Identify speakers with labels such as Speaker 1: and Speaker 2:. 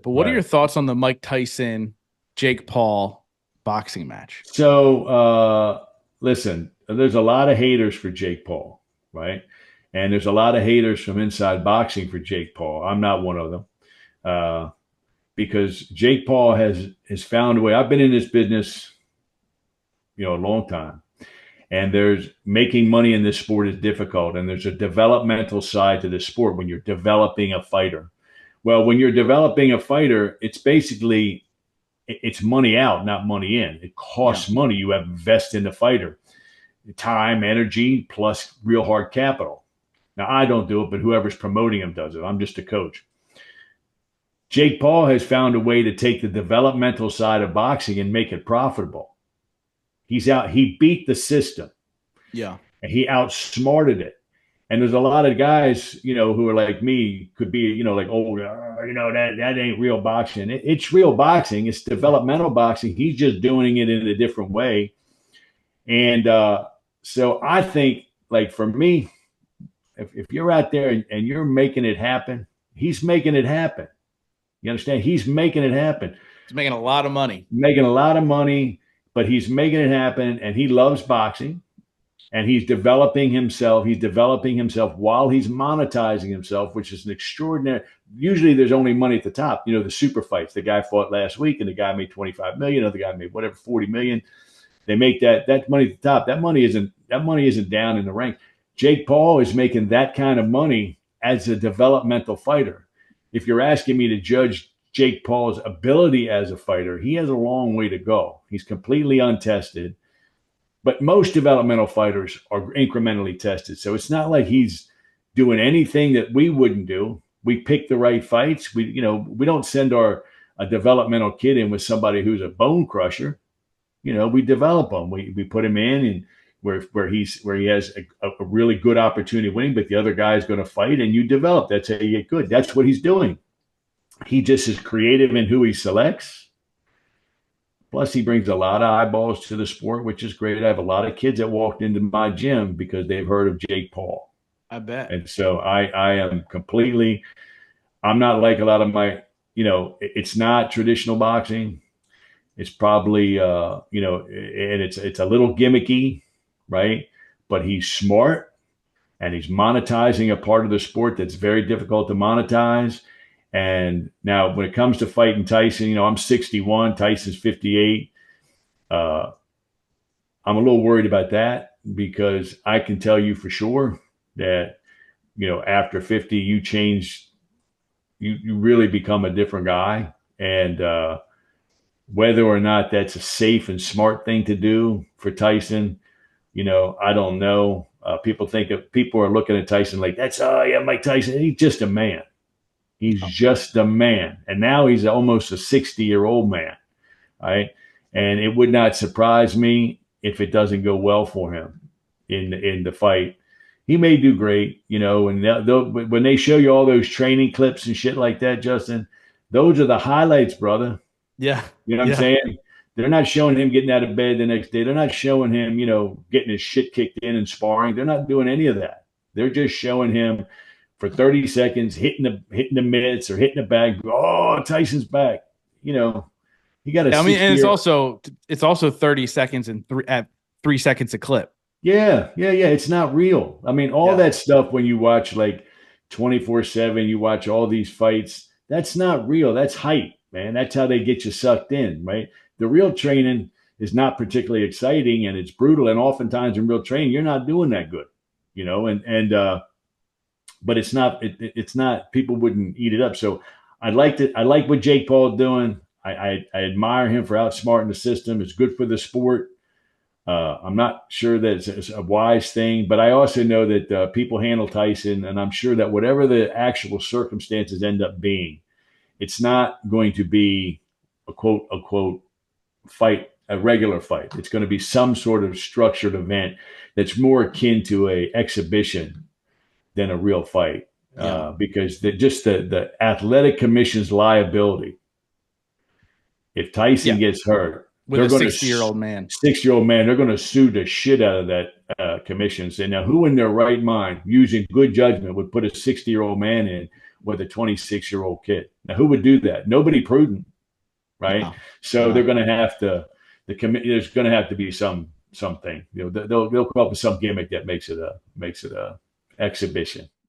Speaker 1: But what are your thoughts on the Mike Tyson, Jake Paul boxing match?
Speaker 2: So, listen, there's a lot of haters for Jake Paul, right? And there's a lot of haters from inside boxing for Jake Paul. I'm not one of them, uh, because Jake Paul has found a way. I've been in this business, a long time, and there's making money in this sport is difficult, and there's a developmental side to the sport when you're developing a fighter. Well, when you're developing a fighter, it's money out, not money in. It costs money. You have invest in the fighter, time, energy, plus real hard capital. Now, I don't do it, but whoever's promoting him does it. I'm just a coach. Jake Paul has found a way to take the developmental side of boxing and make it profitable. He beat the system.
Speaker 1: Yeah.
Speaker 2: And he outsmarted it. And there's a lot of guys, who are like me, could be, like, oh, that ain't real boxing. It's real boxing. It's developmental boxing. He's just doing it in a different way. And so I think, like, for me, if you're out there and you're making it happen, he's making it happen. You understand? He's making it happen.
Speaker 1: He's making a lot of money.
Speaker 2: Making a lot of money, but he's making it happen. And he loves boxing. And he's developing himself. He's developing himself while he's monetizing himself, which is an extraordinary. Usually, there's only money at the top. The super fights. The guy fought last week, and the guy made 25 million. Other guy made whatever 40 million. They make that money at the top. That money isn't down in the rank. Jake Paul is making that kind of money as a developmental fighter. If you're asking me to judge Jake Paul's ability as a fighter, he has a long way to go. He's completely untested. But most developmental fighters are incrementally tested. So it's not like he's doing anything that we wouldn't do. We pick the right fights. We don't send a developmental kid in with somebody who's a bone crusher. We develop them. We put him in and where he has a really good opportunity of winning, but the other guy is going to fight and you develop. That's how you get good. That's what he's doing. He just is creative in who he selects. Plus, he brings a lot of eyeballs to the sport, which is great. I have a lot of kids that walked into my gym because they've heard of Jake Paul.
Speaker 1: I bet.
Speaker 2: And so I am completely, I'm not like a lot of my, it's not traditional boxing. It's probably, and it's a little gimmicky, right? But he's smart and he's monetizing a part of the sport that's very difficult to monetize. And now when it comes to fighting Tyson, I'm 61, Tyson's 58. I'm a little worried about that because I can tell you for sure that, after 50, you change, you really become a different guy. And whether or not that's a safe and smart thing to do for Tyson, I don't know. People are looking at Tyson like, Mike Tyson. He's just a man. He's just a man. And now he's almost a 60-year-old man, right? And it would not surprise me if it doesn't go well for him in the fight. He may do great, and when they show you all those training clips and shit like that, Justin, those are the highlights, brother.
Speaker 1: Yeah.
Speaker 2: You know what I'm saying? They're not showing him getting out of bed the next day. They're not showing him, getting his shit kicked in and sparring. They're not doing any of that. They're just showing him for 30 seconds, hitting the mitts or hitting the bag. Oh, Tyson's back. He got a.
Speaker 1: I mean, and it's also 30 seconds and at 3 seconds a clip.
Speaker 2: Yeah. It's not real. I mean, all that stuff when you watch like 24/7, you watch all these fights. That's not real. That's hype, man. That's how they get you sucked in, right? The real training is not particularly exciting and it's brutal. And oftentimes in real training, you're not doing that good, but it's not, people wouldn't eat it up. So I like what Jake Paul is doing. I admire him for outsmarting the system. It's good for the sport. I'm not sure that it's a wise thing, but I also know that people handle Tyson, and I'm sure that whatever the actual circumstances end up being, it's not going to be a quote unquote fight, a regular fight. It's going to be some sort of structured event that's more akin to a exhibition than a real fight, because the athletic commission's liability. If Tyson gets hurt,
Speaker 1: with a 60-year-old man,
Speaker 2: they're going to sue the shit out of that commission. Say, now, who in their right mind, using good judgment, would put a 60-year-old man in with a 26-year-old kid. Now, who would do that? Nobody prudent, right?
Speaker 1: No,
Speaker 2: So
Speaker 1: no.
Speaker 2: they're going to have to there's going to have to be something. They'll come up with some gimmick that makes it a exhibition.